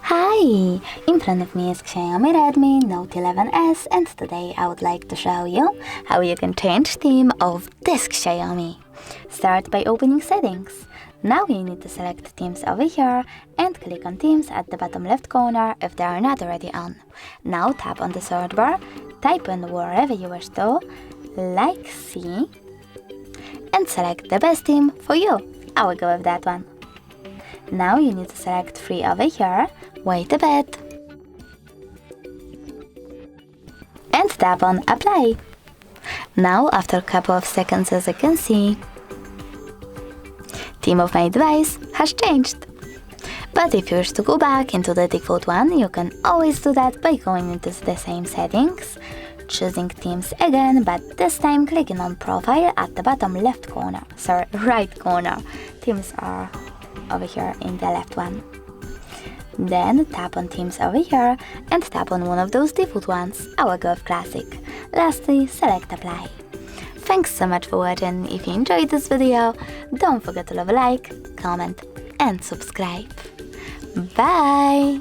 Hi! In front of me is Xiaomi Redmi Note 11s, and today I would like to show you how you can change theme of this Xiaomi. Start by opening settings. Now you need to select themes over here and click on themes at the bottom left corner if they are not already on. Now tap on the search bar, type in wherever you wish to, like C, and select the best theme for you. I will go with that one. Now you need to select 3 over here, wait a bit, and tap on apply. Now after a couple of seconds, as you can see, theme of my device has changed. But if you wish to go back into the default one, you can always do that by going into the same settings, choosing themes again, but this time clicking on profile at the bottom right corner. Themes are over here in the left one. Then tap on themes over here and tap on one of those default ones. I will go with classic. Lastly, select apply. Thanks so much for watching. If you enjoyed this video, don't forget to leave a like, comment and subscribe. Bye!